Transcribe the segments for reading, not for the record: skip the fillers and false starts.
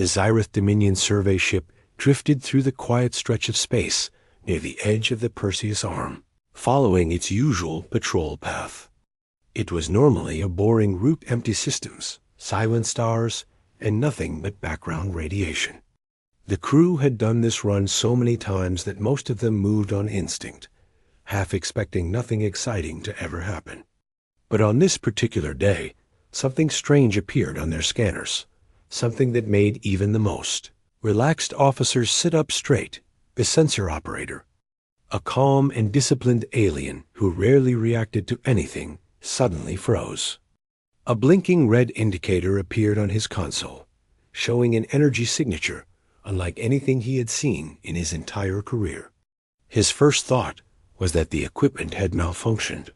The Xyrath Dominion survey ship drifted through the quiet stretch of space near the edge of the Perseus Arm, following its usual patrol path. It was normally a boring route, empty systems, silent stars, and nothing but background radiation. The crew had done this run so many times that most of them moved on instinct, half expecting nothing exciting to ever happen. But on this particular day, something strange appeared on their scanners, something that made even the most relaxed officers sit up straight. The sensor operator, a calm and disciplined alien who rarely reacted to anything, suddenly froze. A blinking red indicator appeared on his console, showing an energy signature unlike anything he had seen in his entire career. His first thought was that the equipment had malfunctioned.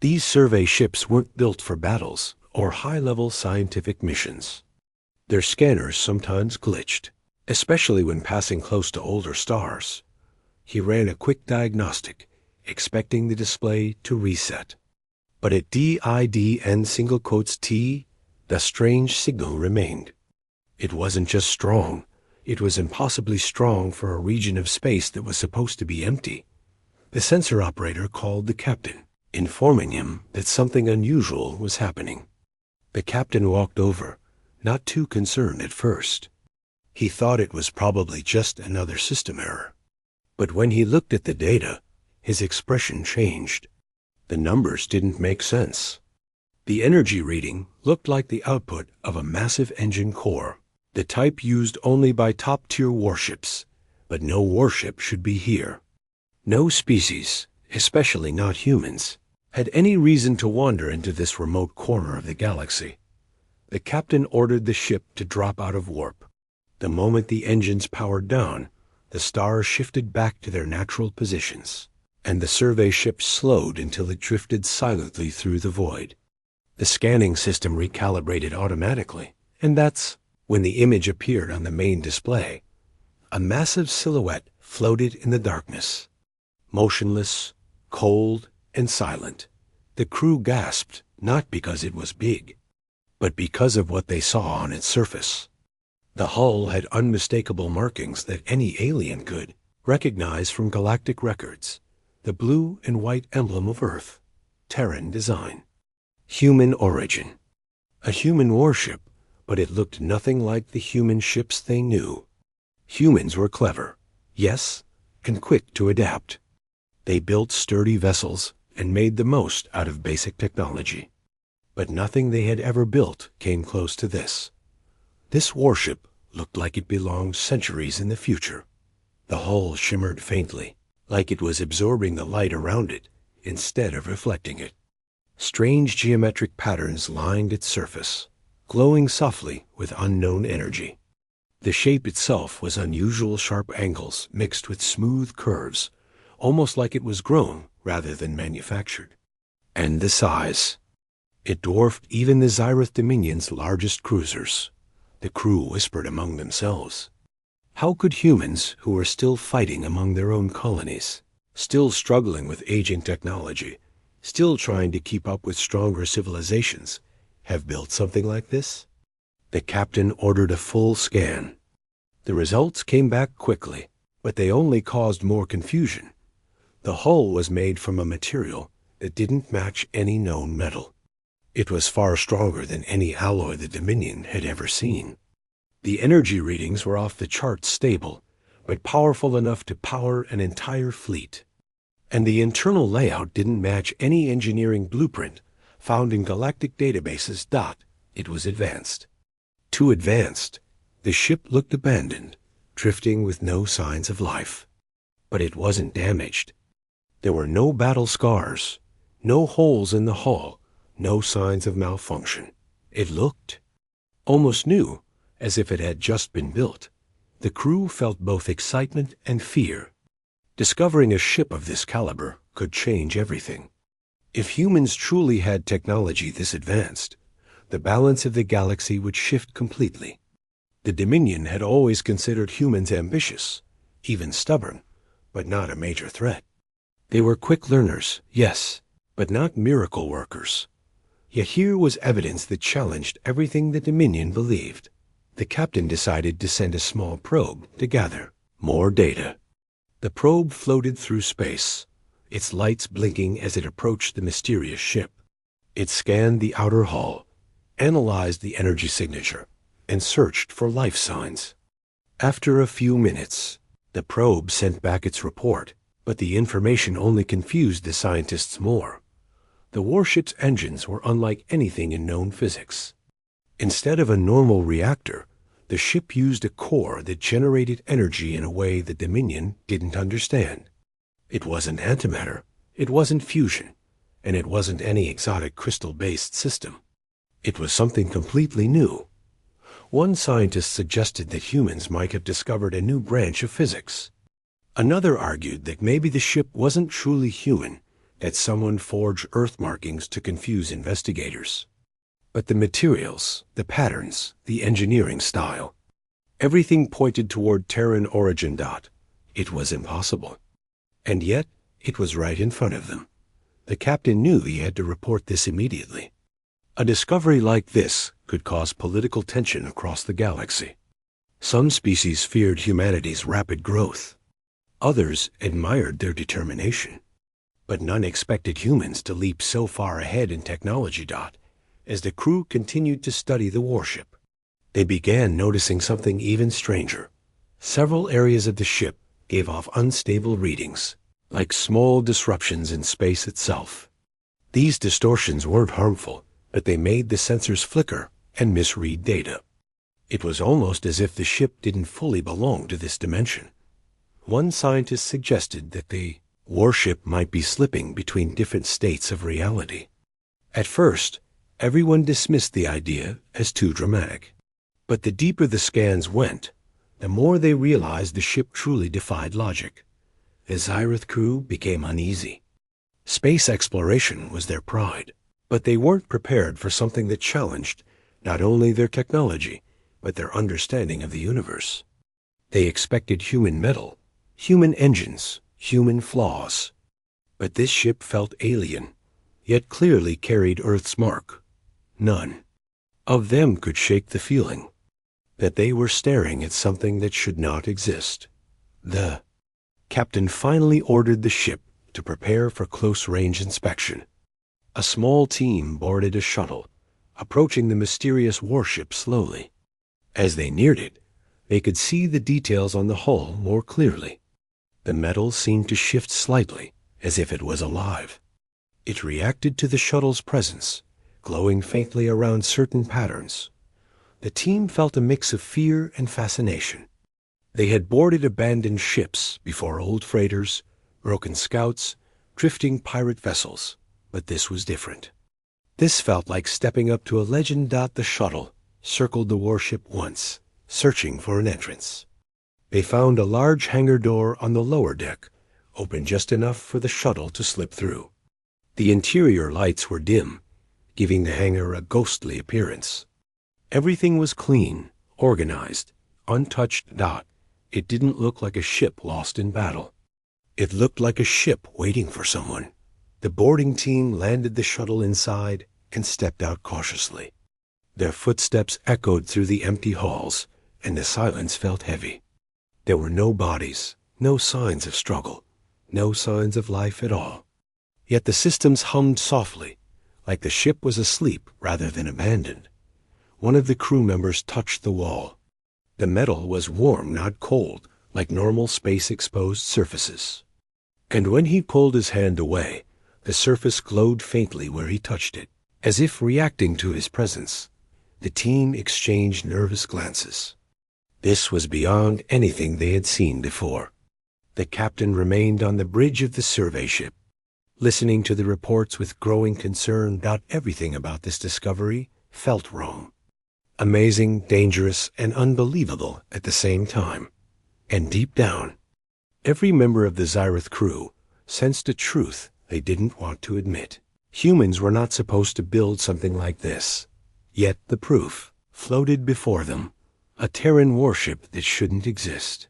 These survey ships weren't built for battles or high-level scientific missions. Their scanners sometimes glitched, especially when passing close to older stars. He ran a quick diagnostic, expecting the display to reset. But at DIDN single quotes T, the strange signal remained. It wasn't just strong, it was impossibly strong for a region of space that was supposed to be empty. The sensor operator called the captain, informing him that something unusual was happening. The captain walked over, not too concerned at first. He thought it was probably just another system error. But when he looked at the data, his expression changed. The numbers didn't make sense. The energy reading looked like the output of a massive engine core, the type used only by top-tier warships, but no warship should be here. No species, especially not humans, had any reason to wander into this remote corner of the galaxy. The captain ordered the ship to drop out of warp. The moment the engines powered down, the stars shifted back to their natural positions, and the survey ship slowed until it drifted silently through the void. The scanning system recalibrated automatically, and that's when the image appeared on the main display. A massive silhouette floated in the darkness, motionless, cold, and silent. The crew gasped, not because it was big, but because of what they saw on its surface. The hull had unmistakable markings that any alien could recognize from galactic records. The blue and white emblem of Earth, Terran design. Human origin. A human warship, but it looked nothing like the human ships they knew. Humans were clever, yes, and quick to adapt. They built sturdy vessels and made the most out of basic technology. But nothing they had ever built came close to this. This warship looked like it belonged centuries in the future. The hull shimmered faintly, like it was absorbing the light around it instead of reflecting it. Strange geometric patterns lined its surface, glowing softly with unknown energy. The shape itself was unusual sharp angles mixed with smooth curves, almost like it was grown rather than manufactured. And the size. It dwarfed even the Xyrath Dominion's largest cruisers. The crew whispered among themselves. How could humans, who were still fighting among their own colonies, still struggling with aging technology, still trying to keep up with stronger civilizations, have built something like this? The captain ordered a full scan. The results came back quickly, but they only caused more confusion. The hull was made from a material that didn't match any known metal. It was far stronger than any alloy the Dominion had ever seen. The energy readings were off the charts stable, but powerful enough to power an entire fleet. And the internal layout didn't match any engineering blueprint found in galactic databases. It was advanced. Too advanced. The ship looked abandoned, drifting with no signs of life. But it wasn't damaged. There were no battle scars, no holes in the hull, no signs of malfunction. It looked almost new, as if it had just been built. The crew felt both excitement and fear. Discovering a ship of this caliber could change everything. If humans truly had technology this advanced, the balance of the galaxy would shift completely. The Dominion had always considered humans ambitious, even stubborn, but not a major threat. They were quick learners, yes, but not miracle workers. Yet here was evidence that challenged everything the Dominion believed. the captain decided to send a small probe to gather more data. The probe floated through space, its lights blinking as it approached the mysterious ship. It scanned the outer hull, analyzed the energy signature, and searched for life signs. After a few minutes, the probe sent back its report, but the information only confused the scientists more. The warship's engines were unlike anything in known physics. Instead of a normal reactor, the ship used a core that generated energy in a way the Dominion didn't understand. It wasn't antimatter, it wasn't fusion, and it wasn't any exotic crystal-based system. It was something completely new. One scientist suggested that humans might have discovered a new branch of physics. Another argued that maybe the ship wasn't truly human, that someone forged Earth markings to confuse investigators. But the materials, the patterns, the engineering style, everything pointed toward Terran origin. It was impossible. And yet, it was right in front of them. The captain knew he had to report this immediately. A discovery like this could cause political tension across the galaxy. Some species feared humanity's rapid growth. Others admired their determination. But none expected humans to leap so far ahead in technology. As the crew continued to study the warship, they began noticing something even stranger. Several areas of the ship gave off unstable readings, like small disruptions in space itself. These distortions weren't harmful, but they made the sensors flicker and misread data. It was almost as if the ship didn't fully belong to this dimension. One scientist suggested that the warship might be slipping between different states of reality. At first, everyone dismissed the idea as too dramatic. But the deeper the scans went, the more they realized the ship truly defied logic. The Zyrith crew became uneasy. Space exploration was their pride, but they weren't prepared for something that challenged not only their technology, but their understanding of the universe. They expected human metal, human engines, human flaws. But this ship felt alien, yet clearly carried Earth's mark. None of them could shake the feeling that they were staring at something that should not exist. The captain finally ordered the ship to prepare for close-range inspection. A small team boarded a shuttle, approaching the mysterious warship slowly. As they neared it, they could see the details on the hull more clearly. The metal seemed to shift slightly, as if it was alive. It reacted to the shuttle's presence, glowing faintly around certain patterns. The team felt a mix of fear and fascination. They had boarded abandoned ships before, old freighters, broken scouts, drifting pirate vessels, but this was different. This felt like stepping up to a legend. The shuttle circled the warship once, searching for an entrance. They found a large hangar door on the lower deck, open just enough for the shuttle to slip through. The interior lights were dim, giving the hangar a ghostly appearance. Everything was clean, organized, untouched. It didn't look like a ship lost in battle. It looked like a ship waiting for someone. The boarding team landed the shuttle inside and stepped out cautiously. Their footsteps echoed through the empty halls, and the silence felt heavy. There were no bodies, no signs of struggle, no signs of life at all. Yet the systems hummed softly, like the ship was asleep rather than abandoned. One of the crew members touched the wall. The metal was warm, not cold, like normal space-exposed surfaces. And when he pulled his hand away, the surface glowed faintly where he touched it, as if reacting to his presence. The team exchanged nervous glances. This was beyond anything they had seen before. The captain remained on the bridge of the survey ship, listening to the reports with growing concern. Everything about this discovery felt wrong. Amazing, dangerous, and unbelievable at the same time. And deep down, every member of the Zyrith crew sensed a truth they didn't want to admit. Humans were not supposed to build something like this. Yet the proof floated before them, a Terran warship that shouldn't exist,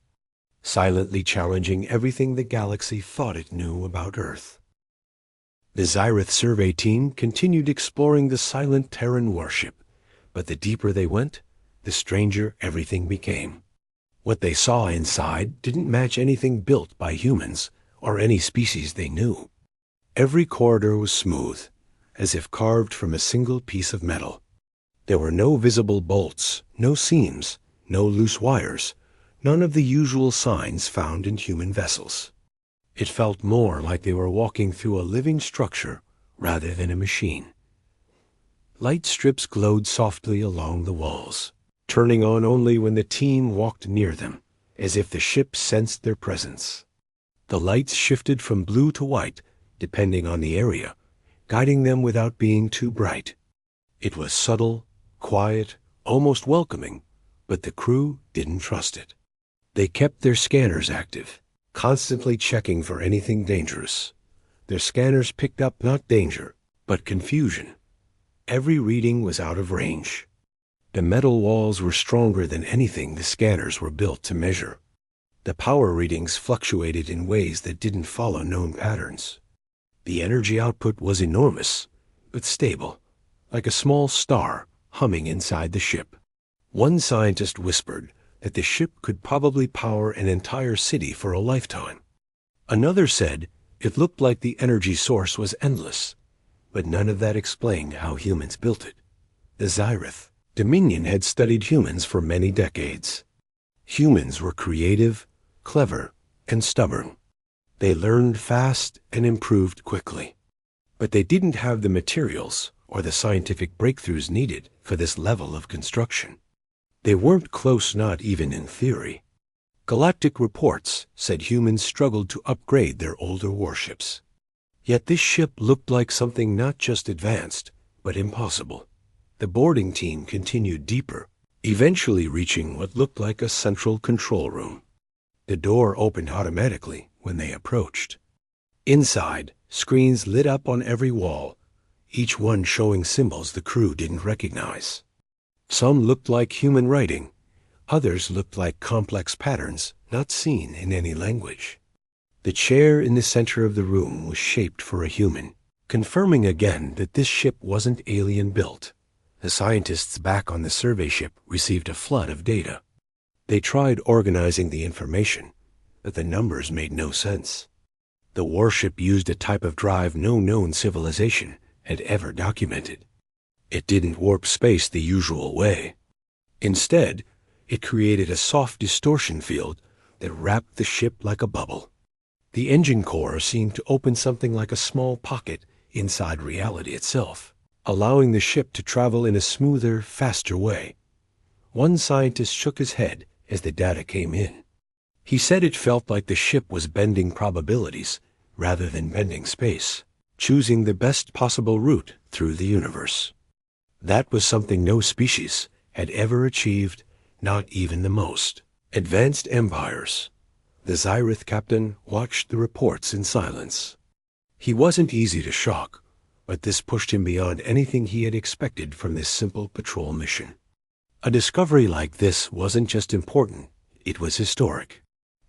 silently challenging everything the galaxy thought it knew about Earth. The Zyrith survey team continued exploring the silent Terran warship, but the deeper they went, the stranger everything became. What they saw inside didn't match anything built by humans or any species they knew. Every corridor was smooth, as if carved from a single piece of metal. There were no visible bolts, no seams, no loose wires, none of the usual signs found in human vessels. It felt more like they were walking through a living structure rather than a machine. Light strips glowed softly along the walls, turning on only when the team walked near them, as if the ship sensed their presence. The lights shifted from blue to white, depending on the area, guiding them without being too bright. It was subtle, quiet, almost welcoming, but the crew didn't trust it. They kept their scanners active, constantly checking for anything dangerous. Their scanners picked up not danger, but confusion. Every reading was out of range. The metal walls were stronger than anything the scanners were built to measure. The power readings fluctuated in ways that didn't follow known patterns. The energy output was enormous, but stable, like a small star humming inside the ship. One scientist whispered that the ship could probably power an entire city for a lifetime. Another said it looked like the energy source was endless, but none of that explained how humans built it. The Zyrith Dominion had studied humans for many decades. Humans were creative, clever, and stubborn. They learned fast and improved quickly. But they didn't have the materials or the scientific breakthroughs needed for this level of construction. They weren't close, not even in theory. Galactic reports said humans struggled to upgrade their older warships. Yet this ship looked like something not just advanced, but impossible. The boarding team continued deeper, eventually reaching what looked like a central control room. The door opened automatically when they approached. Inside, screens lit up on every wall, each one showing symbols the crew didn't recognize. Some looked like human writing, others looked like complex patterns not seen in any language. The chair in the center of the room was shaped for a human, confirming again that this ship wasn't alien-built. The scientists back on the survey ship received a flood of data. They tried organizing the information, but the numbers made no sense. The warship used a type of drive no known civilization had ever documented. It didn't warp space the usual way. Instead, it created a soft distortion field that wrapped the ship like a bubble. The engine core seemed to open something like a small pocket inside reality itself, allowing the ship to travel in a smoother, faster way. One scientist shook his head as the data came in. He said it felt like the ship was bending probabilities rather than bending space, choosing the best possible route through the universe. That was something no species had ever achieved, not even the most advanced empires. The Zyrith captain watched the reports in silence. He wasn't easy to shock, but this pushed him beyond anything he had expected from this simple patrol mission. A discovery like this wasn't just important, it was historic.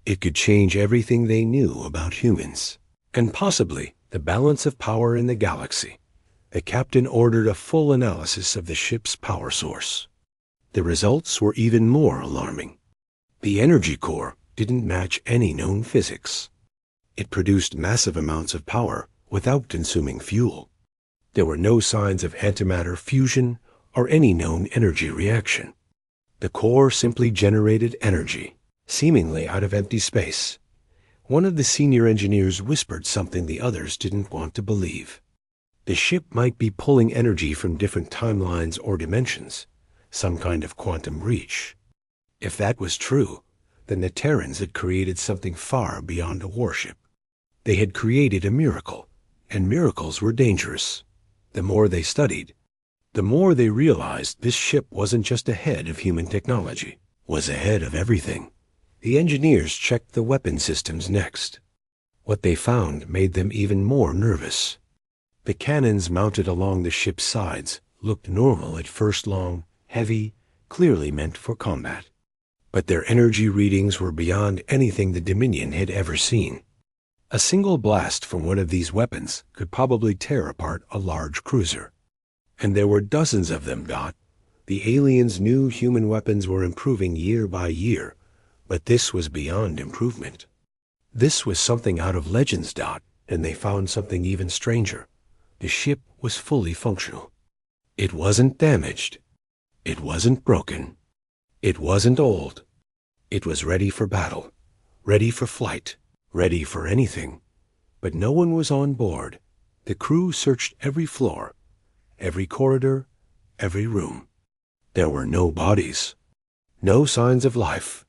It could change everything they knew about humans, and possibly the balance of power in the galaxy. The captain ordered a full analysis of the ship's power source. The results were even more alarming. The energy core didn't match any known physics. It produced massive amounts of power without consuming fuel. There were no signs of antimatter fusion or any known energy reaction. The core simply generated energy, seemingly out of empty space. One of the senior engineers whispered something the others didn't want to believe. The ship might be pulling energy from different timelines or dimensions, some kind of quantum reach. If that was true, then the Terrans had created something far beyond a warship. They had created a miracle, and miracles were dangerous. The more they studied, the more they realized this ship wasn't just ahead of human technology, was ahead of everything. The engineers checked the weapon systems next. What they found made them even more nervous. The cannons mounted along the ship's sides looked normal at first, long, heavy, clearly meant for combat. But their energy readings were beyond anything the Dominion had ever seen. A single blast from one of these weapons could probably tear apart a large cruiser. And there were dozens of them, The aliens knew human weapons were improving year by year, but this was beyond improvement. This was something out of Legends. And they found something even stranger. The ship was fully functional. It wasn't damaged. It wasn't broken. It wasn't old. It was ready for battle, ready for flight, ready for anything. But no one was on board. The crew searched every floor, every corridor, every room. There were no bodies, no signs of life,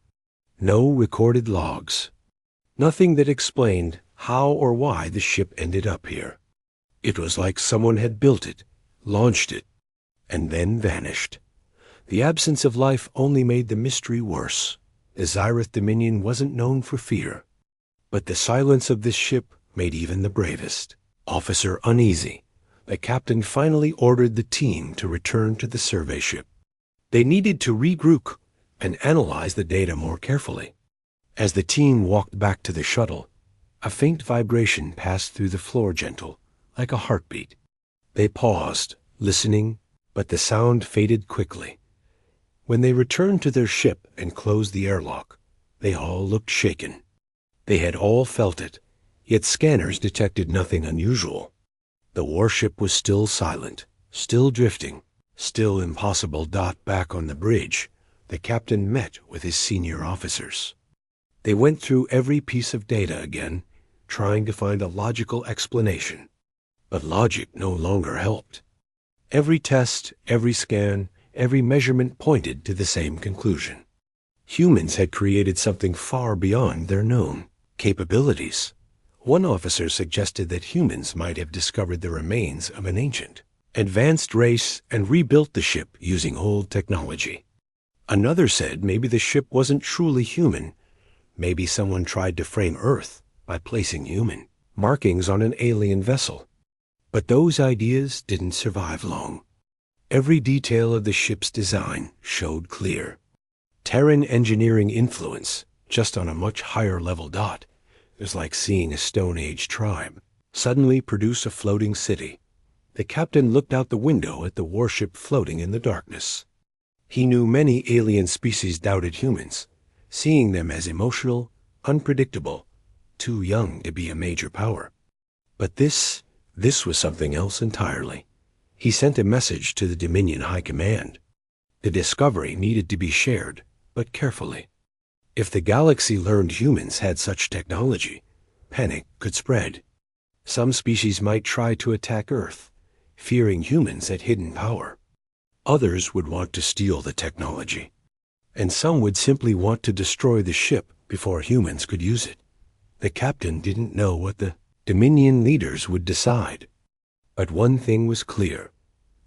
no recorded logs, nothing that explained how or why the ship ended up here. It was like someone had built it, launched it, and then vanished. The absence of life only made the mystery worse. The Zyrith Dominion wasn't known for fear, but the silence of this ship made even the bravest officer uneasy. The captain finally ordered the team to return to the survey ship. They needed to regroup and analyze the data more carefully. As the team walked back to the shuttle, a faint vibration passed through the floor, gentle, like a heartbeat. They paused, listening, but the sound faded quickly. When they returned to their ship and closed the airlock, they all looked shaken. They had all felt it, yet scanners detected nothing unusual. The warship was still silent, still drifting, still impossible. Back on the bridge, the captain met with his senior officers. They went through every piece of data again, trying to find a logical explanation. But logic no longer helped. Every test, every scan, every measurement pointed to the same conclusion. Humans had created something far beyond their known capabilities. One officer suggested that humans might have discovered the remains of an ancient, advanced race and rebuilt the ship using old technology. Another said maybe the ship wasn't truly human. Maybe someone tried to frame Earth by placing human markings on an alien vessel. But those ideas didn't survive long. Every detail of the ship's design showed clear Terran engineering influence, just on a much higher level. It was like seeing a Stone Age tribe suddenly produce a floating city. The captain looked out the window at the warship floating in the darkness. He knew many alien species doubted humans, seeing them as emotional, unpredictable, too young to be a major power. But this was something else entirely. He sent a message to the Dominion High Command. The discovery needed to be shared, but carefully. If the galaxy learned humans had such technology, panic could spread. Some species might try to attack Earth, fearing humans had hidden power. Others would want to steal the technology. And some would simply want to destroy the ship before humans could use it. The captain didn't know what the Dominion leaders would decide. But one thing was clear.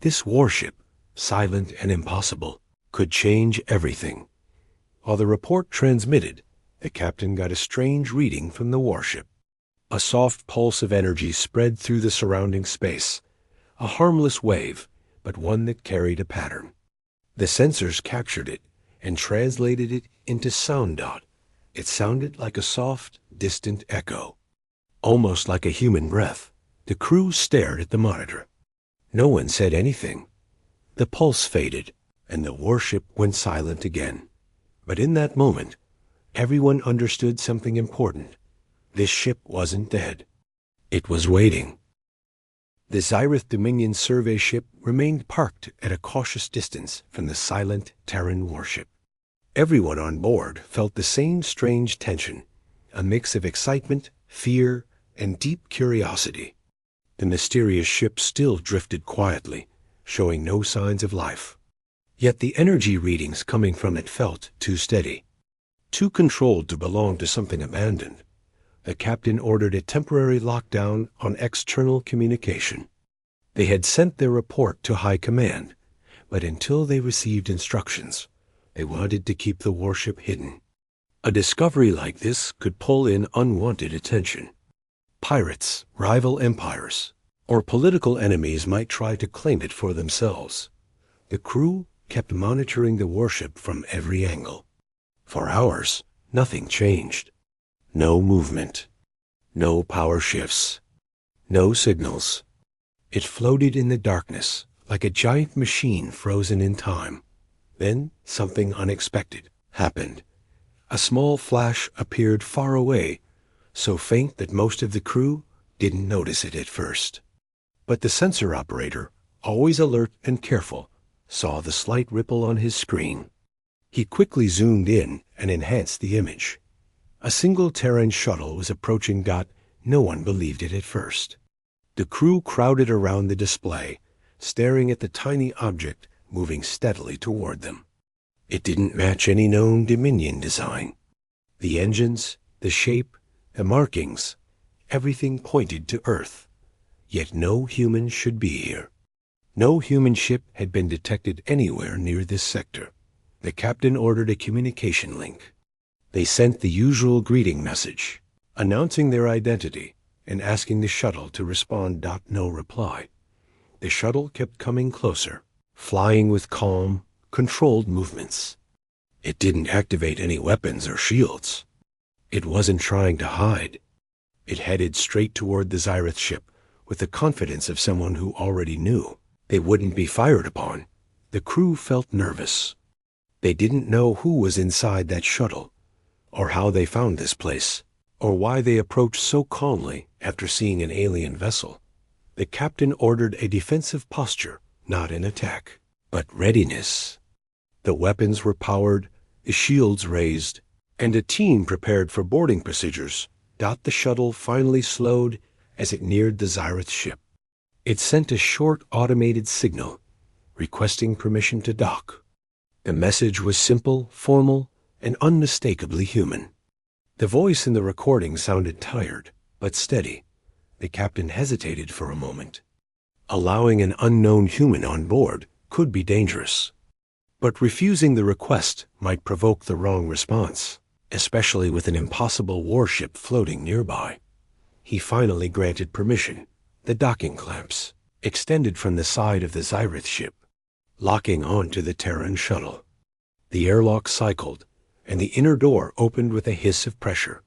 This warship, silent and impossible, could change everything. While the report transmitted, the captain got a strange reading from the warship. A soft pulse of energy spread through the surrounding space. A harmless wave, but one that carried a pattern. The sensors captured it and translated it into sound. It sounded like a soft, distant echo, almost like a human breath. The crew stared at the monitor. No one said anything. The pulse faded, and the warship went silent again. But in that moment, everyone understood something important. This ship wasn't dead. It was waiting. The Zyrith Dominion survey ship remained parked at a cautious distance from the silent Terran warship. Everyone on board felt the same strange tension, a mix of excitement, fear, and deep curiosity. The mysterious ship still drifted quietly, showing no signs of life. Yet the energy readings coming from it felt too steady, too controlled to belong to something abandoned. The captain ordered a temporary lockdown on external communication. They had sent their report to High Command, but until they received instructions, they wanted to keep the warship hidden. A discovery like this could pull in unwanted attention. Pirates, rival empires, or political enemies might try to claim it for themselves. The crew kept monitoring the warship from every angle. For hours, nothing changed. No movement. No power shifts. No signals. It floated in the darkness like a giant machine frozen in time. Then something unexpected happened. A small flash appeared far away, so faint that most of the crew didn't notice it at first. But the sensor operator, always alert and careful, saw the slight ripple on his screen. He quickly zoomed in and enhanced the image. A single Terran shuttle was approaching. No one believed it at first. The crew crowded around the display, staring at the tiny object moving steadily toward them. It didn't match any known Dominion design. The engines, the shape, the markings, everything pointed to Earth. Yet no human should be here. No human ship had been detected anywhere near this sector. The captain ordered a communication link. They sent the usual greeting message, announcing their identity and asking the shuttle to respond. No reply. The shuttle kept coming closer, flying with calm, controlled movements. It didn't activate any weapons or shields. It wasn't trying to hide. It headed straight toward the Xyrith ship with the confidence of someone who already knew they wouldn't be fired upon. The crew felt nervous. They didn't know who was inside that shuttle, or how they found this place, or why they approached so calmly after seeing an alien vessel. The captain ordered a defensive posture, not an attack, but readiness. The weapons were powered, the shields raised, and a team prepared for boarding procedures. The shuttle finally slowed as it neared the Xyrith ship. It sent a short automated signal, requesting permission to dock. The message was simple, formal, and unmistakably human. The voice in the recording sounded tired, but steady. The captain hesitated for a moment. Allowing an unknown human on board could be dangerous. But refusing the request might provoke the wrong response, especially with an impossible warship floating nearby. He finally granted permission. The docking clamps extended from the side of the Xyrith ship, locking onto the Terran shuttle. The airlock cycled, and the inner door opened with a hiss of pressure.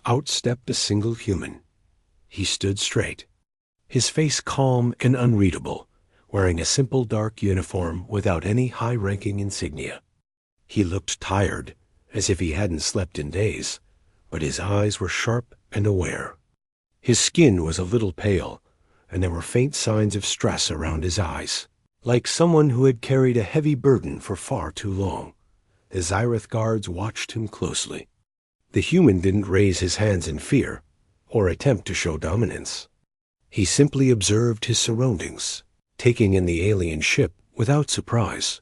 Out stepped a single human. He stood straight, his face calm and unreadable, wearing a simple dark uniform without any high-ranking insignia. He looked tired, as if he hadn't slept in days, but his eyes were sharp and aware. His skin was a little pale, and there were faint signs of stress around his eyes, like someone who had carried a heavy burden for far too long. The Xyrith guards watched him closely. The human didn't raise his hands in fear, or attempt to show dominance. He simply observed his surroundings, taking in the alien ship without surprise,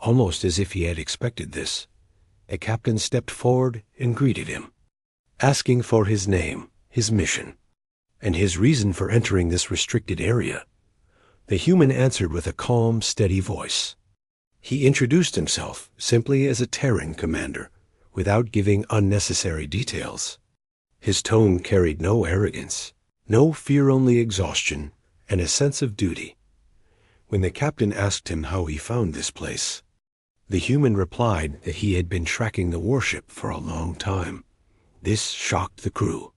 almost as if he had expected this. A captain stepped forward and greeted him, asking for his name, his mission, and his reason for entering this restricted area. The human answered with a calm, steady voice. He introduced himself simply as a Terran commander, without giving unnecessary details. His tone carried no arrogance, no fear-only exhaustion, and a sense of duty. When the captain asked him how he found this place, the human replied that he had been tracking the warship for a long time. This shocked the crew.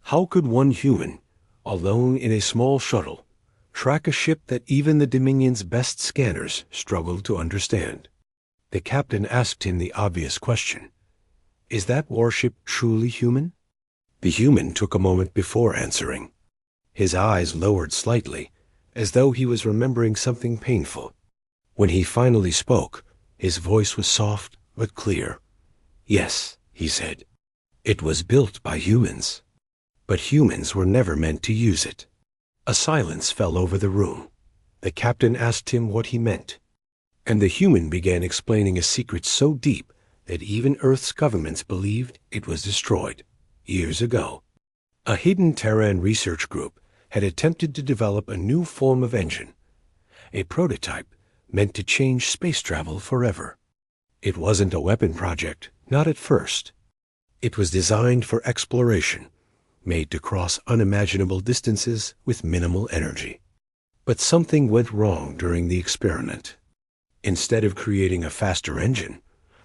How could one human, alone in a small shuttle, track a ship that even the Dominion's best scanners struggled to understand? The captain asked him the obvious question. Is that warship truly human? The human took a moment before answering. His eyes lowered slightly, as though he was remembering something painful. When he finally spoke, his voice was soft but clear. Yes, he said. It was built by humans. But humans were never meant to use it. A silence fell over the room. The captain asked him what he meant, and the human began explaining a secret so deep that even Earth's governments believed it was destroyed years ago. A hidden Terran research group had attempted to develop a new form of engine, a prototype meant to change space travel forever. It wasn't a weapon project, not at first. It was designed for exploration, made to cross unimaginable distances with minimal energy. But something went wrong during the experiment. Instead of creating a faster engine,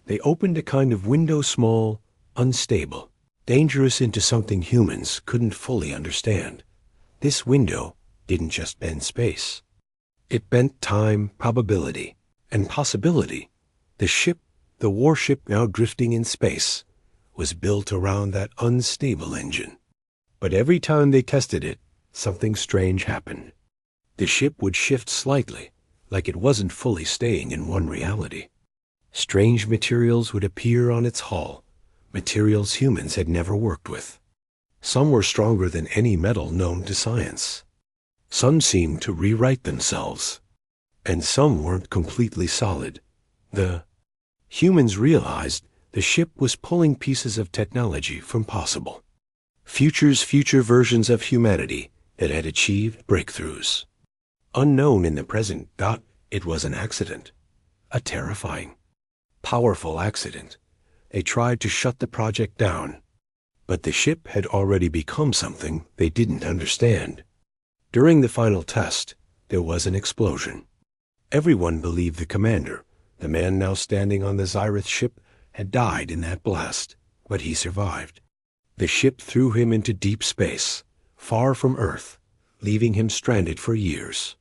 they opened a kind of window small, unstable, dangerous into something humans couldn't fully understand. This window didn't just bend space. It bent time, probability, and possibility. The warship now drifting in space, was built around that unstable engine. But every time they tested it, something strange happened. The ship would shift slightly, like it wasn't fully staying in one reality. Strange materials would appear on its hull, materials humans had never worked with. Some were stronger than any metal known to science. Some seemed to rewrite themselves, and some weren't completely solid. The humans realized the ship was pulling pieces of technology from possible. Future versions of humanity that had achieved breakthroughs. Unknown in the present, it was an accident. A terrifying, powerful accident. They tried to shut the project down, but the ship had already become something they didn't understand. During the final test, there was an explosion. Everyone believed the commander, the man now standing on the Xyrath ship, had died in that blast, but he survived. The ship threw him into deep space, far from Earth, leaving him stranded for years.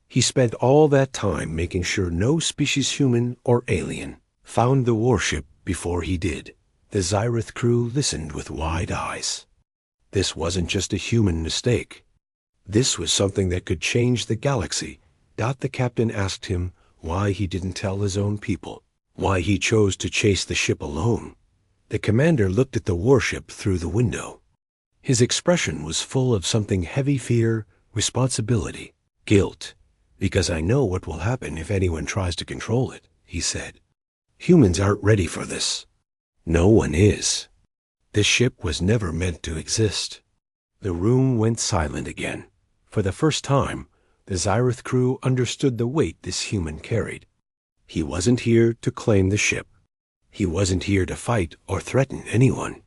He spent all that time making sure no species, human or alien, found the warship before he did. The Xyrath crew listened with wide eyes. This wasn't just a human mistake. This was something that could change the galaxy. The captain asked him why he didn't tell his own people, why he chose to chase the ship alone. The commander looked at the warship through the window. His expression was full of something heavy: fear, responsibility, guilt. Because I know what will happen if anyone tries to control it, he said. Humans aren't ready for this. No one is. This ship was never meant to exist. The room went silent again. For the first time, the Xyrath crew understood the weight this human carried. He wasn't here to claim the ship. He wasn't here to fight or threaten anyone.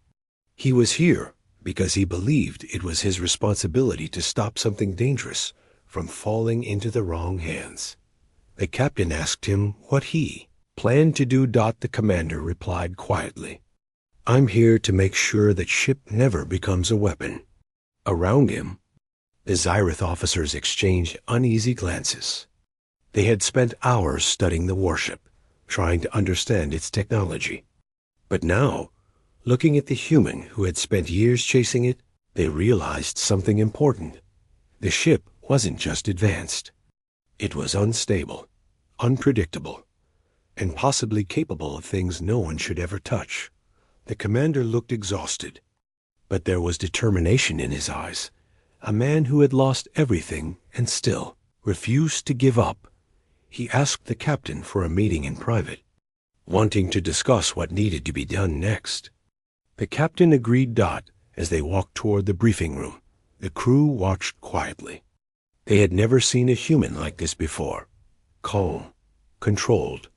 He was here because he believed it was his responsibility to stop something dangerous from falling into the wrong hands. The captain asked him what he planned to do. The commander replied quietly, "I'm here to make sure that ship never becomes a weapon." Around him, the Xyrath officers exchanged uneasy glances. They had spent hours studying the warship, trying to understand its technology. But now, looking at the human who had spent years chasing it, they realized something important. The ship wasn't just advanced. It was unstable, unpredictable, and possibly capable of things no one should ever touch. The commander looked exhausted, but there was determination in his eyes. A man who had lost everything and still refused to give up. He asked the captain for a meeting in private, wanting to discuss what needed to be done next. The captain agreed. As they walked toward the briefing room, the crew watched quietly. They had never seen a human like this before. Calm, controlled,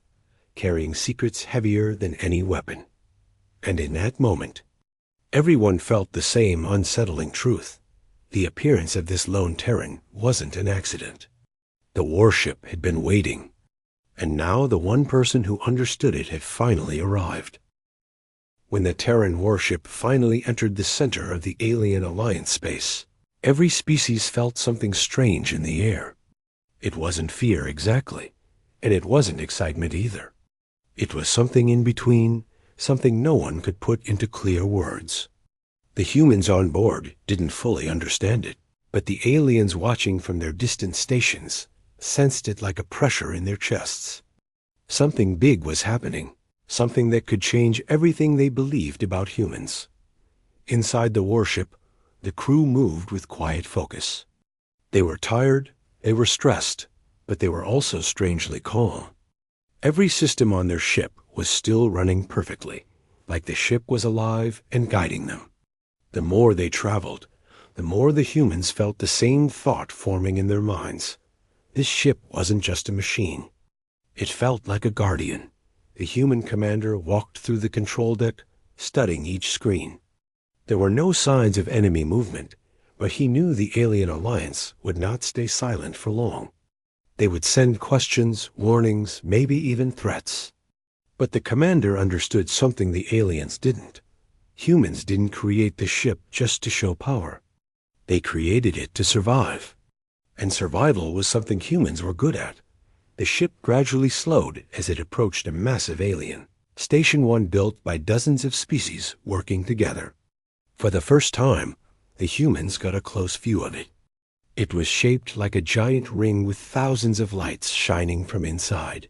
carrying secrets heavier than any weapon. And in that moment, everyone felt the same unsettling truth. The appearance of this lone Terran wasn't an accident. The warship had been waiting, and now the one person who understood it had finally arrived. When the Terran Warship finally entered the center of the alien alliance space, every species felt something strange in the air. It wasn't fear exactly, and it wasn't excitement either. It was something in between, something no one could put into clear words. The humans on board didn't fully understand it, but the aliens watching from their distant stations sensed it like a pressure in their chests. Something big was happening, something that could change everything they believed about humans. Inside the warship, the crew moved with quiet focus. They were tired, they were stressed, but they were also strangely calm. Every system on their ship was still running perfectly, like the ship was alive and guiding them. The more they traveled, the more the humans felt the same thought forming in their minds. This ship wasn't just a machine. It felt like a guardian. The human commander walked through the control deck, studying each screen. There were no signs of enemy movement, but he knew the alien alliance would not stay silent for long. They would send questions, warnings, maybe even threats. But the commander understood something the aliens didn't. Humans didn't create the ship just to show power. They created it to survive. And survival was something humans were good at. The ship gradually slowed as it approached a massive alien, Station 1 built by dozens of species working together. For the first time, the humans got a close view of it. It was shaped like a giant ring with thousands of lights shining from inside.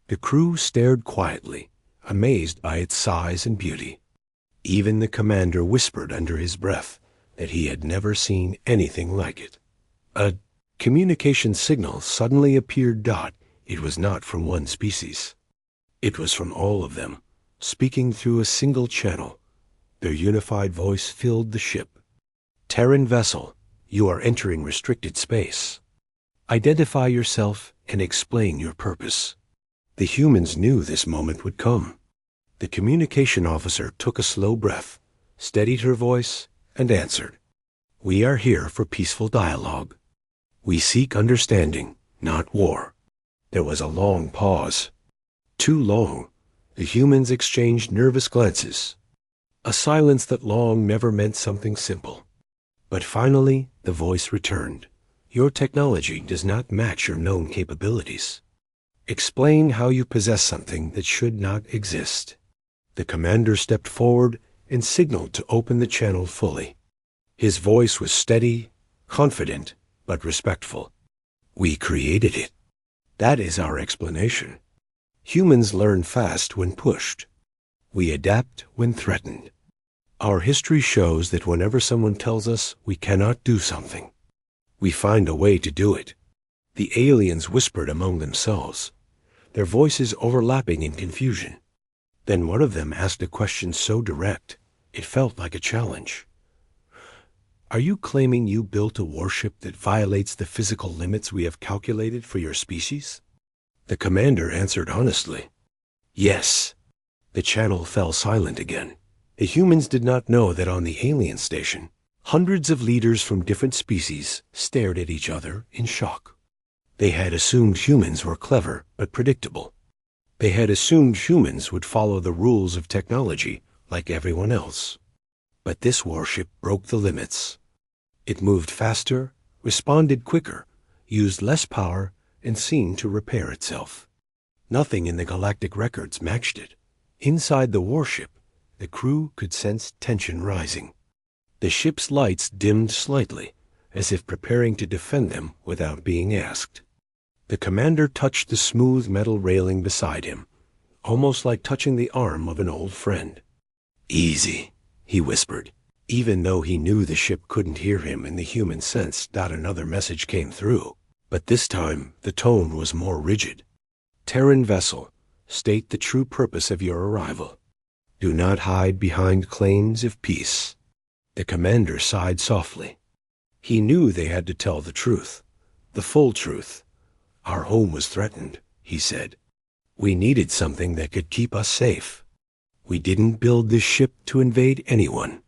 The crew stared quietly, amazed by its size and beauty. Even the commander whispered under his breath that he had never seen anything like it. A communication signal suddenly appeared. It was not from one species. It was from all of them, speaking through a single channel. Their unified voice filled the ship. Terran vessel, you are entering restricted space. Identify yourself and explain your purpose. The humans knew this moment would come. The communication officer took a slow breath, steadied her voice, and answered. We are here for peaceful dialogue. We seek understanding, not war. There was a long pause. Too long. The humans exchanged nervous glances. A silence that long never meant something simple. But finally, the voice returned. Your technology does not match your known capabilities. Explain how you possess something that should not exist. The commander stepped forward and signaled to open the channel fully. His voice was steady, confident, but respectful. We created it. That is our explanation. Humans learn fast when pushed. We adapt when threatened. Our history shows that whenever someone tells us we cannot do something, we find a way to do it. The aliens whispered among themselves, their voices overlapping in confusion. Then one of them asked a question so direct, it felt like a challenge. Are you claiming you built a warship that violates the physical limits we have calculated for your species? The commander answered honestly, yes. The channel fell silent again. The humans did not know that on the alien station, hundreds of leaders from different species stared at each other in shock. They had assumed humans were clever but predictable. They had assumed humans would follow the rules of technology like everyone else. But this warship broke the limits. It moved faster, responded quicker, used less power, and seemed to repair itself. Nothing in the galactic records matched it. Inside the warship, the crew could sense tension rising. The ship's lights dimmed slightly, as if preparing to defend them without being asked. The commander touched the smooth metal railing beside him, almost like touching the arm of an old friend. Easy, he whispered, even though he knew the ship couldn't hear him and the human sensed that another message came through. But this time, the tone was more rigid. Terran vessel, state the true purpose of your arrival. Do not hide behind claims of peace. The commander sighed softly. He knew they had to tell the truth, the full truth. Our home was threatened, he said. We needed something that could keep us safe. We didn't build this ship to invade anyone.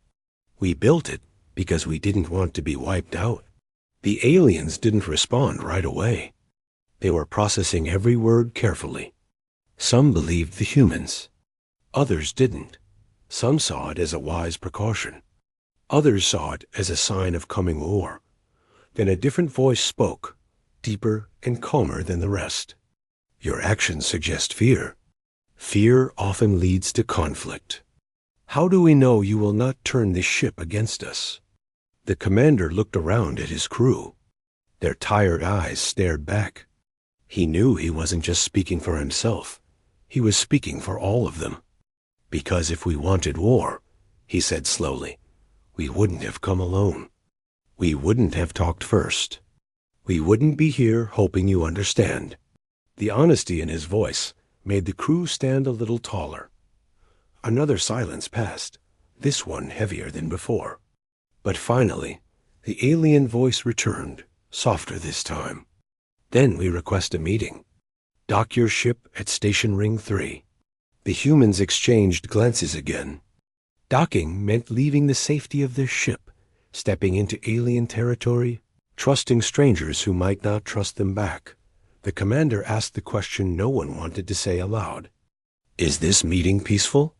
We built it because we didn't want to be wiped out. The aliens didn't respond right away. They were processing every word carefully. Some believed the humans. Others didn't. Some saw it as a wise precaution. Others saw it as a sign of coming war. Then a different voice spoke, deeper and calmer than the rest. Your actions suggest fear. Fear often leads to conflict. How do we know you will not turn this ship against us? The commander looked around at his crew. Their tired eyes stared back. He knew he wasn't just speaking for himself. He was speaking for all of them. Because if we wanted war, he said slowly, we wouldn't have come alone. We wouldn't have talked first. We wouldn't be here hoping you understand. The honesty in his voice made the crew stand a little taller. Another silence passed, this one heavier than before. But finally, the alien voice returned, softer this time. Then we request a meeting. Dock your ship at Station Ring 3. The humans exchanged glances again. Docking meant leaving the safety of their ship, stepping into alien territory, trusting strangers who might not trust them back. The commander asked the question no one wanted to say aloud. Is this meeting peaceful?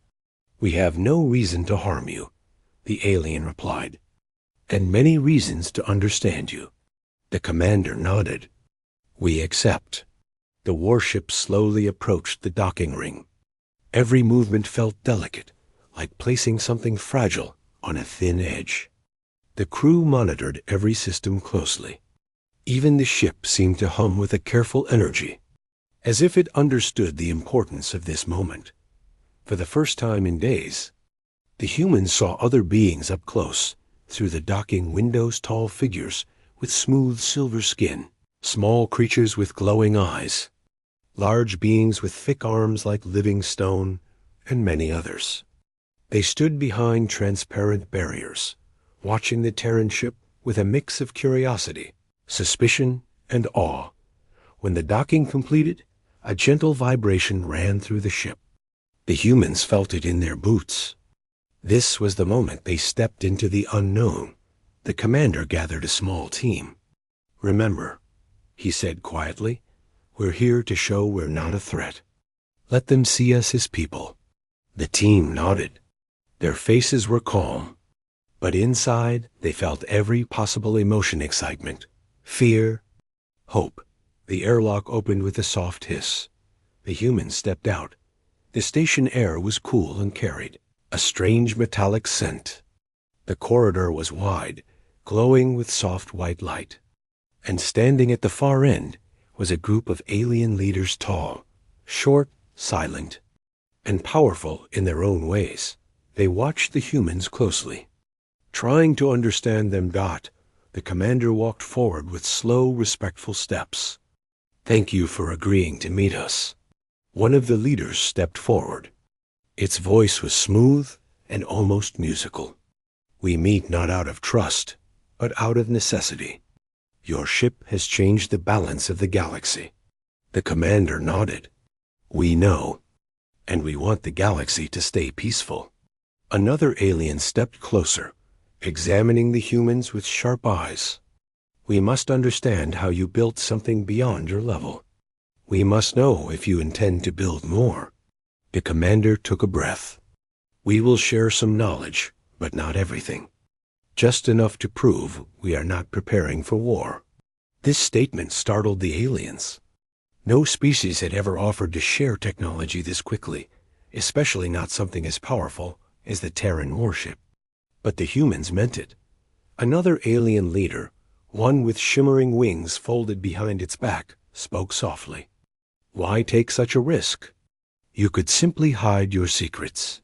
We have no reason to harm you, the alien replied, and many reasons to understand you. The commander nodded. We accept. The warship slowly approached the docking ring. Every movement felt delicate, like placing something fragile on a thin edge. The crew monitored every system closely. Even the ship seemed to hum with a careful energy, as if it understood the importance of this moment. For the first time in days, the humans saw other beings up close, through the docking windows, tall figures with smooth silver skin, small creatures with glowing eyes, large beings with thick arms like living stone, and many others. They stood behind transparent barriers, watching the Terran ship with a mix of curiosity, suspicion, and awe. When the docking completed, a gentle vibration ran through the ship. The humans felt it in their boots. This was the moment they stepped into the unknown. The commander gathered a small team. "Remember," he said quietly, "we're here to show we're not a threat. Let them see us as people." The team nodded. Their faces were calm, but inside they felt every possible emotion: excitement, fear, hope. The airlock opened with a soft hiss. The humans stepped out. The station air was cool and carried a strange metallic scent. The corridor was wide, glowing with soft white light. And standing at the far end was a group of alien leaders, tall, short, silent, and powerful in their own ways. They watched the humans closely, trying to understand them. The commander walked forward with slow, respectful steps. "Thank you for agreeing to meet us." One of the leaders stepped forward. Its voice was smooth and almost musical. "We meet not out of trust, but out of necessity. Your ship has changed the balance of the galaxy." The commander nodded. "We know, and we want the galaxy to stay peaceful." Another alien stepped closer, examining the humans with sharp eyes. "We must understand how you built something beyond your level. We must know if you intend to build more." The commander took a breath. "We will share some knowledge, but not everything. Just enough to prove we are not preparing for war." This statement startled the aliens. No species had ever offered to share technology this quickly, especially not something as powerful as the Terran Warship. But the humans meant it. Another alien leader, one with shimmering wings folded behind its back, spoke softly. "Why take such a risk? You could simply hide your secrets."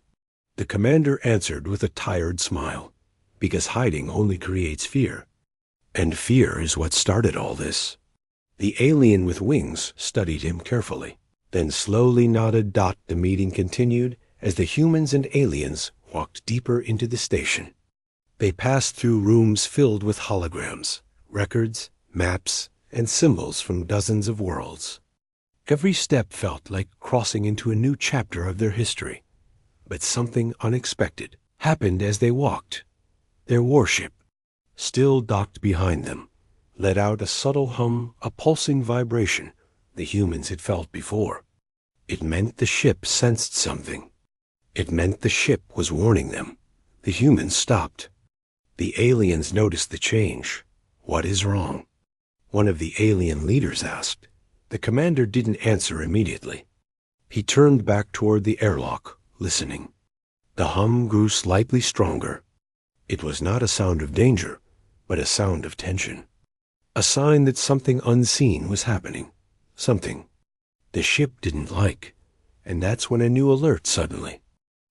The commander answered with a tired smile, "Because hiding only creates fear. And fear is what started all this." The alien with wings studied him carefully, then slowly nodded. The meeting continued as the humans and aliens walked deeper into the station. They passed through rooms filled with holograms, records, maps, and symbols from dozens of worlds. Every step felt like crossing into a new chapter of their history. But something unexpected happened as they walked. Their warship, still docked behind them, let out a subtle hum, a pulsing vibration the humans had felt before. It meant the ship sensed something. It meant the ship was warning them. The humans stopped. The aliens noticed the change. "What is wrong?" one of the alien leaders asked. The commander didn't answer immediately. He turned back toward the airlock, listening. The hum grew slightly stronger. It was not a sound of danger, but a sound of tension. A sign that something unseen was happening. Something the ship didn't like. And that's when a new alert suddenly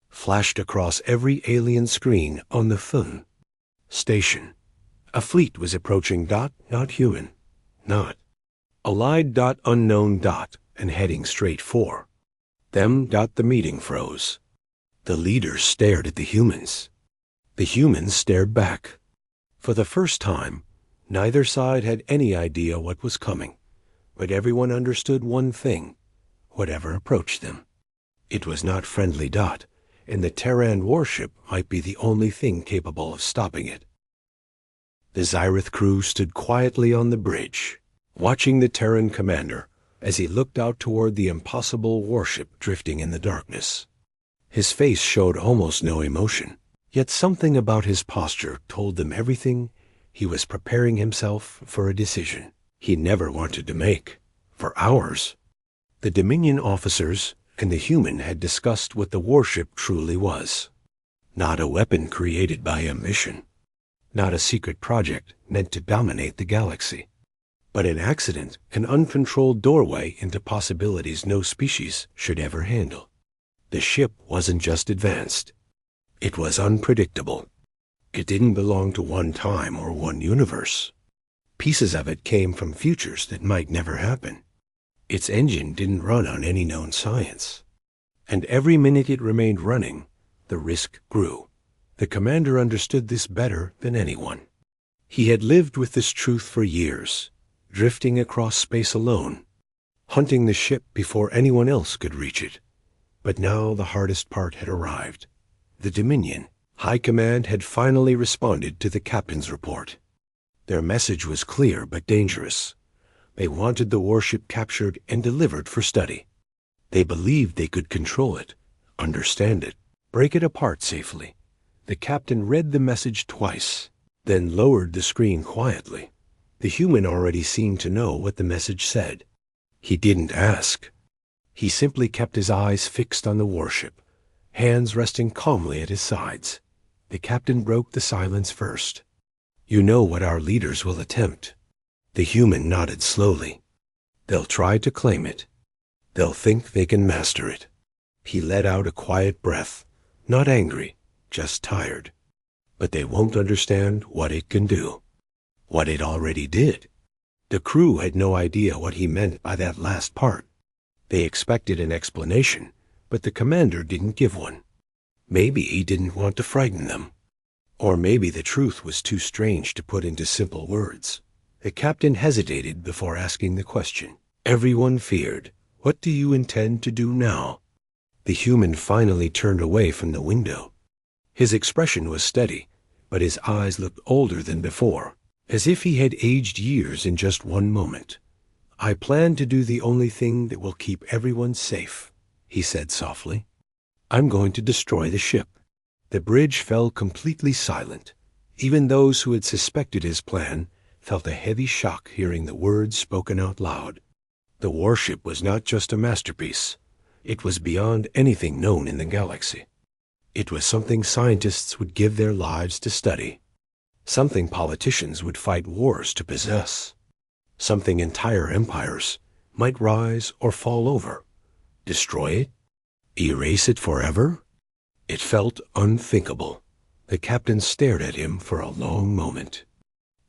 flashed across every alien screen on the phone. Station. A fleet was approaching. Not human. Not. Allied. Unknown. And heading straight for them. The meeting froze. The leaders stared at the humans. The humans stared back. For the first time, neither side had any idea what was coming, but everyone understood one thing: whatever approached them, it was not friendly. And the Terran Warship might be the only thing capable of stopping it. The Xyrath crew stood quietly on the bridge, watching the Terran commander as he looked out toward the impossible warship drifting in the darkness. His face showed almost no emotion, yet something about his posture told them everything. He was preparing himself for a decision he never wanted to make. For hours, The Dominion officers and the human had discussed what the warship truly was. Not a weapon created by ambition. Not a secret project meant to dominate the galaxy. But an accident, an uncontrolled doorway into possibilities no species should ever handle. The ship wasn't just advanced. It was unpredictable. It didn't belong to one time or one universe. Pieces of it came from futures that might never happen. Its engine didn't run on any known science. And every minute it remained running, the risk grew. The commander understood this better than anyone. He had lived with this truth for years, drifting across space alone, hunting the ship before anyone else could reach it. But now the hardest part had arrived. The Dominion High Command had finally responded to the captain's report. Their message was clear but dangerous. They wanted the warship captured and delivered for study. They believed they could control it, understand it, break it apart safely. The captain read the message twice, then lowered the screen quietly. The human already seemed to know what the message said. He didn't ask. He simply kept his eyes fixed on the warship, hands resting calmly at his sides. The captain broke the silence first. "You know what our leaders will attempt." The human nodded slowly. "They'll try to claim it. They'll think they can master it." He let out a quiet breath, not angry, just tired. "But they won't understand what it can do. What it already did." The crew had no idea what he meant by that last part. They expected an explanation, but the commander didn't give one. Maybe he didn't want to frighten them. Or maybe the truth was too strange to put into simple words. The captain hesitated before asking the question. Everyone feared. "What do you intend to do now?" The human finally turned away from the window. His expression was steady, but his eyes looked older than before, as if he had aged years in just one moment. "I plan to do the only thing that will keep everyone safe," he said softly. "I'm going to destroy the ship." The bridge fell completely silent. Even those who had suspected his plan felt a heavy shock hearing the words spoken out loud. The warship was not just a masterpiece. It was beyond anything known in the galaxy. It was something scientists would give their lives to study. Something politicians would fight wars to possess. Something entire empires might rise or fall over. Destroy it? Erase it forever? It felt unthinkable. The captain stared at him for a long moment.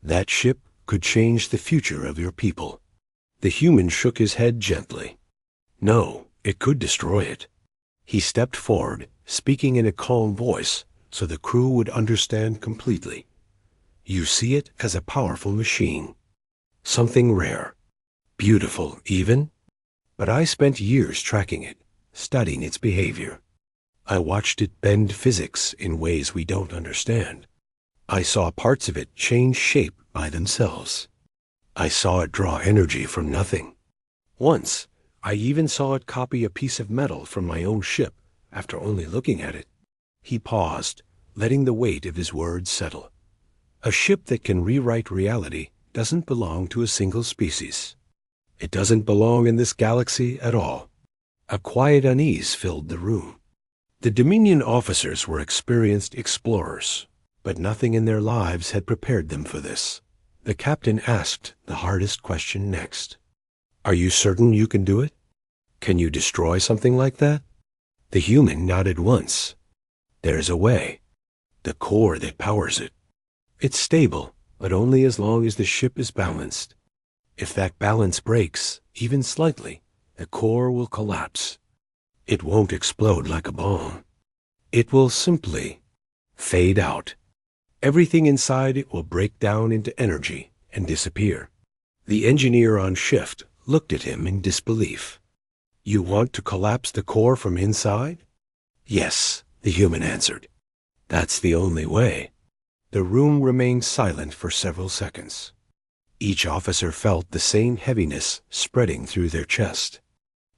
"That ship could change the future of your people." The human shook his head gently. "No, it could destroy it." He stepped forward, speaking in a calm voice so the crew would understand completely. "You see it as a powerful machine. Something rare. Beautiful, even. But I spent years tracking it, studying its behavior. I watched it bend physics in ways we don't understand. I saw parts of it change shape by themselves. I saw it draw energy from nothing. Once, I even saw it copy a piece of metal from my own ship after only looking at it." He paused, letting the weight of his words settle. A ship that can rewrite reality doesn't belong to a single species. It doesn't belong in this galaxy at all. A quiet unease filled the room. The Dominion officers were experienced explorers, but nothing in their lives had prepared them for this. The captain asked the hardest question next. "Are you certain you can do it? Can you destroy something like that?" The human nodded once. "There's a way. The core that powers it. It's stable, but only as long as the ship is balanced. If that balance breaks, even slightly, the core will collapse. It won't explode like a bomb. It will simply fade out. Everything inside it will break down into energy and disappear." The engineer on shift looked at him in disbelief. "You want to collapse the core from inside?" "Yes," the human answered. "That's the only way." The room remained silent for several seconds. Each officer felt the same heaviness spreading through their chest.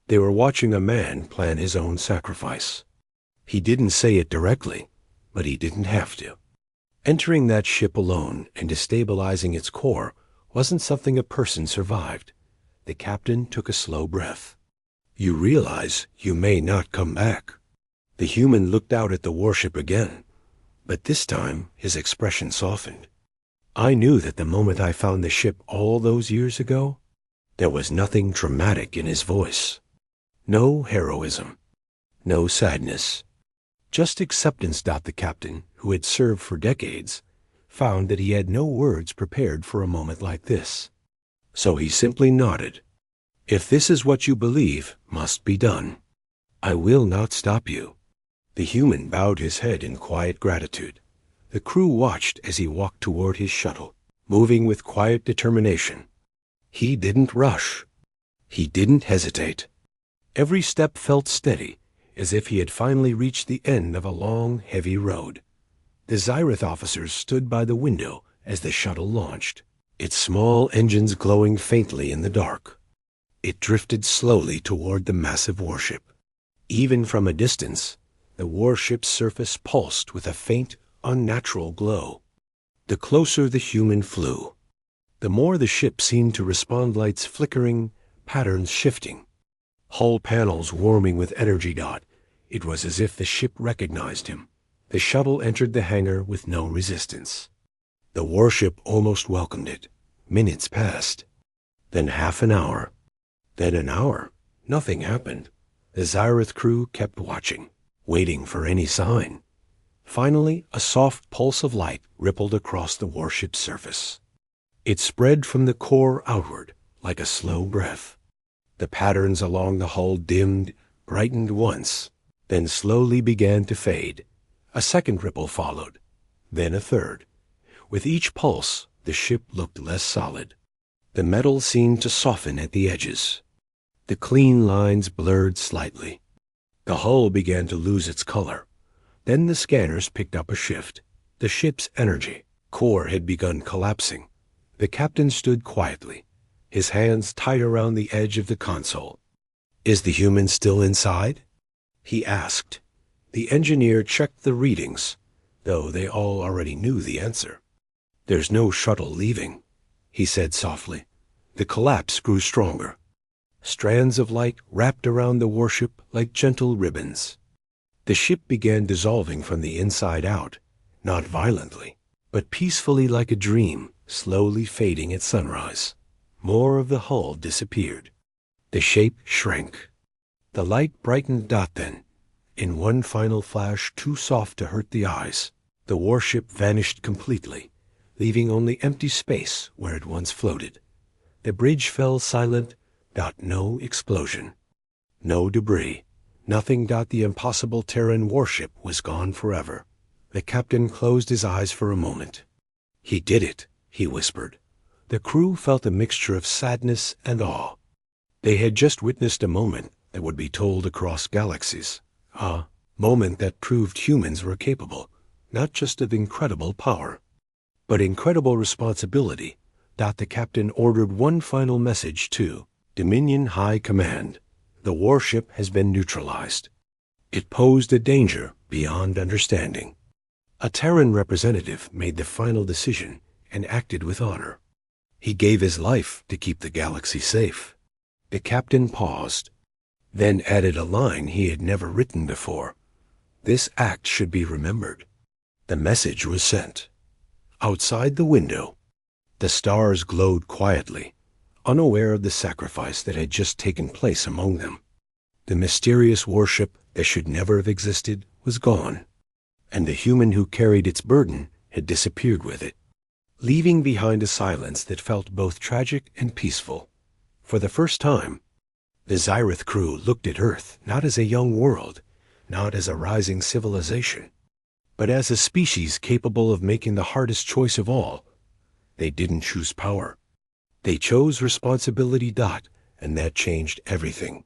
They were watching a man plan his own sacrifice. He didn't say it directly, but he didn't have to. Entering that ship alone and destabilizing its core wasn't something a person survived. The captain took a slow breath. You realize you may not come back. The human looked out at the warship again, but this time his expression softened. I knew that the moment I found the ship all those years ago, there was nothing dramatic in his voice. No heroism. No sadness. Just acceptance. The captain, who had served for decades, found that he had no words prepared for a moment like this. So he simply nodded. If this is what you believe must be done, I will not stop you. The human bowed his head in quiet gratitude. The crew watched as he walked toward his shuttle, moving with quiet determination. He didn't rush. He didn't hesitate. Every step felt steady, as if he had finally reached the end of a long, heavy road. The Xyrath officers stood by the window as the shuttle launched, its small engines glowing faintly in the dark. It drifted slowly toward the massive warship. Even from a distance, the warship's surface pulsed with a faint, unnatural glow. The closer the human flew, the more the ship seemed to respond, lights flickering, patterns shifting. Hull panels warming with energy. It was as if the ship recognized him. The shuttle entered the hangar with no resistance. The warship almost welcomed it. Minutes passed. Then half an hour. Then an hour. Nothing happened. The Xyrath crew kept watching, waiting for any sign. Finally, a soft pulse of light rippled across the warship's surface. It spread from the core outward like a slow breath. The patterns along the hull dimmed, brightened once, then slowly began to fade. A second ripple followed, then a third. With each pulse, the ship looked less solid. The metal seemed to soften at the edges. The clean lines blurred slightly. The hull began to lose its color. Then the scanners picked up a shift. The ship's energy core had begun collapsing. The captain stood quietly, his hands tight around the edge of the console. "Is the human still inside?" he asked. The engineer checked the readings, though they all already knew the answer. "There's no shuttle leaving," he said softly. The collapse grew stronger. Strands of light wrapped around the warship like gentle ribbons. The ship began dissolving from the inside out, not violently, but peacefully, like a dream, slowly fading at sunrise. More of the hull disappeared. The shape shrank. The light brightened. Then, in one final flash too soft to hurt the eyes, the warship vanished completely, leaving only empty space where it once floated. The bridge fell silent. No explosion. No debris. Nothing. The impossible Terran warship was gone forever. The captain closed his eyes for a moment. "He did it," he whispered. The crew felt a mixture of sadness and awe. They had just witnessed a moment that would be told across galaxies. A moment that proved humans were capable, not just of incredible power, but incredible responsibility. The captain ordered one final message to Dominion High Command. The warship has been neutralized. It posed a danger beyond understanding. A Terran representative made the final decision and acted with honor. He gave his life to keep the galaxy safe. The captain paused, then added a line he had never written before. This act should be remembered. The message was sent. Outside the window, the stars glowed quietly, unaware of the sacrifice that had just taken place among them. The mysterious warship that should never have existed was gone, and the human who carried its burden had disappeared with it, leaving behind a silence that felt both tragic and peaceful. For the first time, the Xyrath crew looked at Earth not as a young world, not as a rising civilization, but as a species capable of making the hardest choice of all. They didn't choose power. They chose responsibility. And that changed everything.